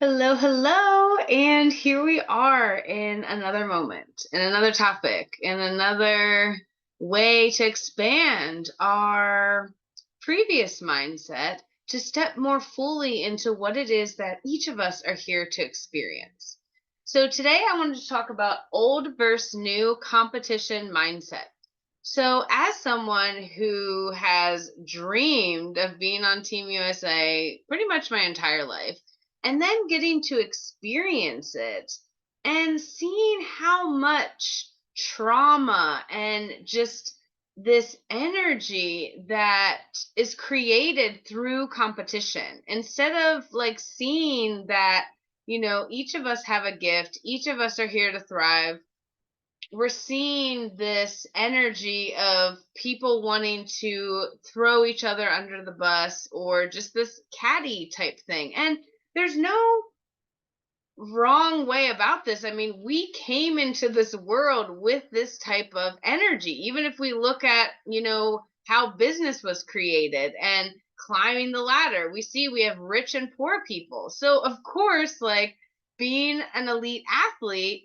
Hello, hello, and here we are in another moment, in another topic, in another way to expand our previous mindset to step more fully into what it is that each of us are here to experience. So today I wanted to talk about old versus new competition mindset. So, as someone who has dreamed of being on Team USA pretty much my entire life, and then getting to experience it and seeing how much trauma and just this energy that is created through competition instead of like seeing that each of us have a gift, each of us are here to thrive. We're seeing this energy of people wanting to throw each other under the bus or just this catty type thing. And there's no wrong way about this. I mean, we came into this world with this type of energy. Even if we look at, how business was created and climbing the ladder, we see we have rich and poor people. So, of course, like being an elite athlete,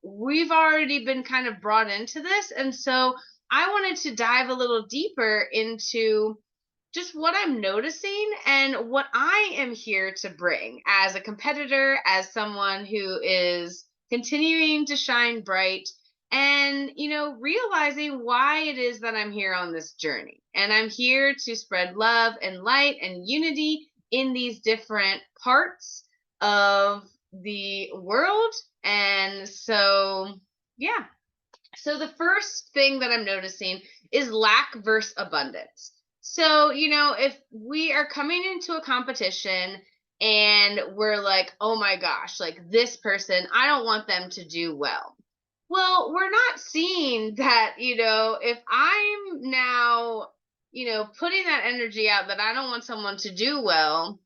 we've already been kind of brought into this. And so I wanted to dive a little deeper into just what I'm noticing and what I am here to bring as a competitor, as someone who is continuing to shine bright and, realizing why it is that I'm here on this journey. And I'm here to spread love and light and unity in these different parts of the world. And so, yeah. So the first thing that I'm noticing is lack versus abundance. So, if we are coming into a competition and we're like, oh my gosh, like this person, I don't want them to do well. Well, we're not seeing that, if I'm now, putting that energy out that I don't want someone to do well,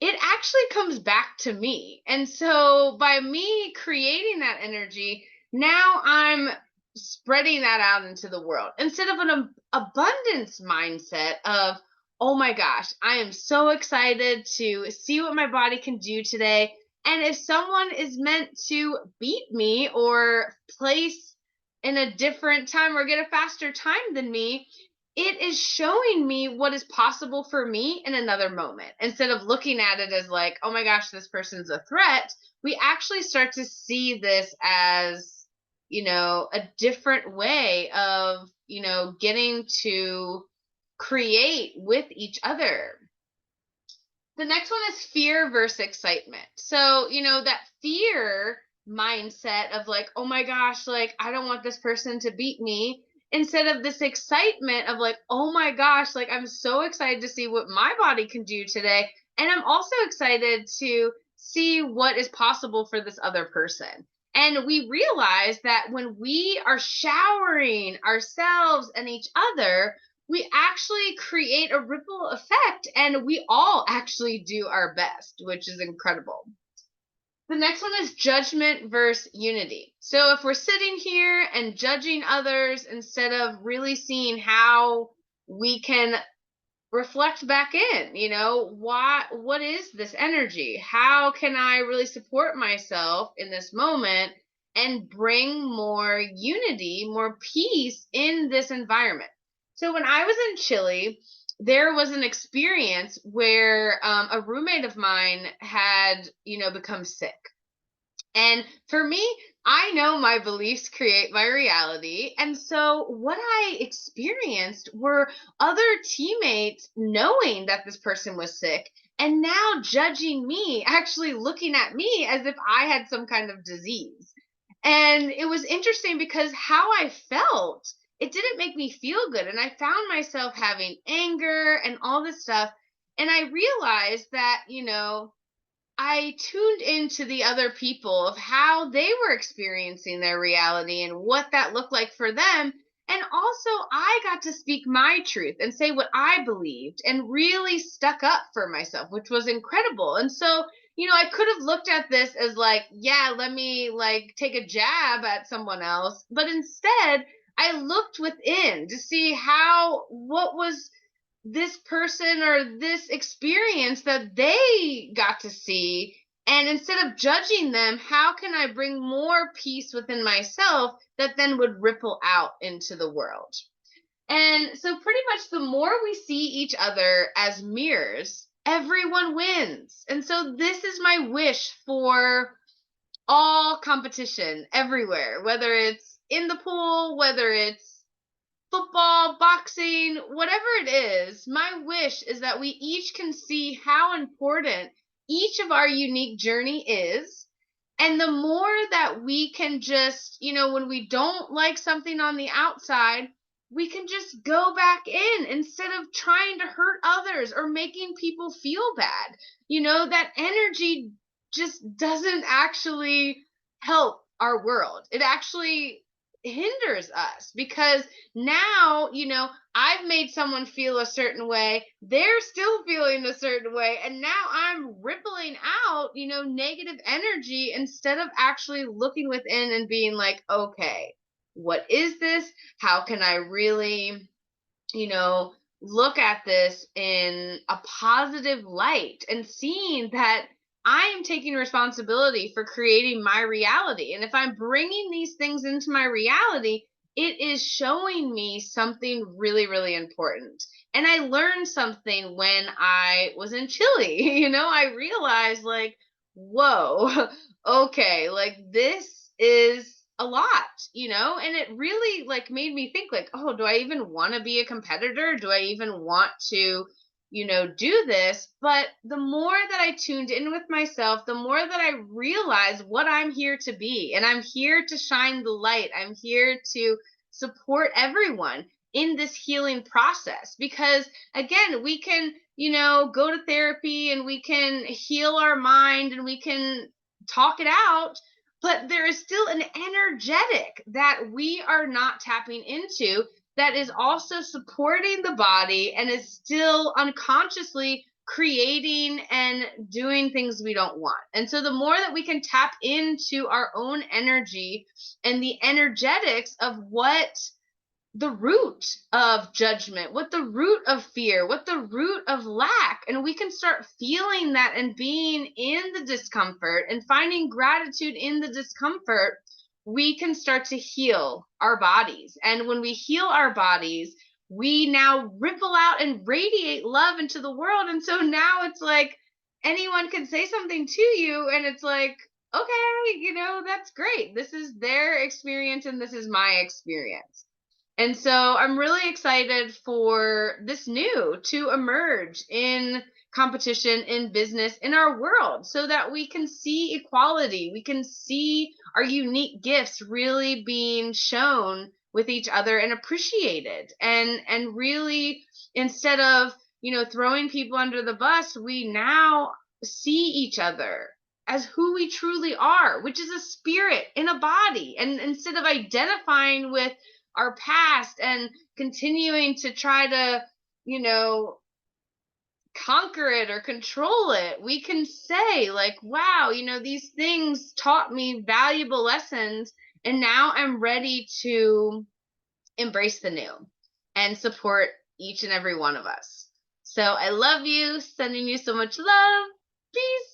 it actually comes back to me. And so by me creating that energy, now I'm spreading that out into the world instead of an abundance mindset of, oh my gosh, I am so excited to see what my body can do today. And if someone is meant to beat me or place in a different time or get a faster time than me, it is showing me what is possible for me in another moment. Instead of looking at it as like, oh my gosh, this person's a threat, we actually start to see this as, a different way of, getting to create with each other. The next one is fear versus excitement. So, that fear mindset of like, oh my gosh, like, I don't want this person to beat me, instead of this excitement of like, oh my gosh, like, I'm so excited to see what my body can do today. And I'm also excited to see what is possible for this other person. And we realize that when we are showering ourselves and each other, we actually create a ripple effect and we all actually do our best, which is incredible. The next one is judgment versus unity. So if we're sitting here and judging others instead of really seeing how we can reflect back in, what is this energy? How can I really support myself in this moment and bring more unity, more peace in this environment? So when I was in Chile, there was an experience where a roommate of mine had, become sick. And for me, I know my beliefs create my reality. And so what I experienced were other teammates knowing that this person was sick and now judging me, actually looking at me as if I had some kind of disease. And it was interesting because how I felt, it didn't make me feel good. And I found myself having anger and all this stuff. And I realized that, I tuned into the other people of how they were experiencing their reality and what that looked like for them. And also, I got to speak my truth and say what I believed and really stuck up for myself, which was incredible. And so, I could have looked at this as like, yeah, let me like take a jab at someone else. But instead, I looked within to see what was this person or this experience that they got to see And instead of judging them, how can I bring more peace within myself that then would ripple out into the world? And so, pretty much, the more we see each other as mirrors, everyone wins. And so, this is my wish for all competition everywhere, whether it's in the pool, whether it's football, boxing, whatever it is. My wish is that we each can see how important each of our unique journey is. And the more that we can just, when we don't like something on the outside, we can just go back in instead of trying to hurt others or making people feel bad. That energy just doesn't actually help our world. It actually hinders us because now, I've made someone feel a certain way. They're still feeling a certain way. And now I'm rippling out, negative energy instead of actually looking within and being like, okay, what is this? How can I really, you know, look at this in a positive light and seeing that I am taking responsibility for creating my reality. And if I'm bringing these things into my reality, it is showing me something really, really important. And I learned something when I was in Chile. I realized, like, whoa, okay, like this is a lot, and it really like made me think like, oh, do I even want to be a competitor? Do I even want to, do this? But the more that I tuned in with myself, the more that I realized what I'm here to be. And I'm here to shine the light. I'm here to support everyone in this healing process because again, we can, go to therapy and we can heal our mind and we can talk it out, but there is still an energetic that we are not tapping into that is also supporting the body and is still unconsciously creating and doing things we don't want. And so the more that we can tap into our own energy and the energetics of what the root of judgment, what the root of fear, what the root of lack. And we can start feeling that and being in the discomfort and finding gratitude in the discomfort. We can start to heal our bodies. And when we heal our bodies, we now ripple out and radiate love into the world. And so now it's like anyone can say something to you, and it's like, okay, that's great. This is their experience, and this is my experience. And so I'm really excited for this new to emerge in competition, in business, in our world, so that we can see equality. We can see our unique gifts really being shown with each other and appreciated. And really, instead of, throwing people under the bus, we now see each other as who we truly are, which is a spirit in a body. And instead of identifying with our past and continuing to try to, conquer it or control it, we can say, like, wow, these things taught me valuable lessons. And now I'm ready to embrace the new and support each and every one of us. So I love you, sending you so much love. Peace.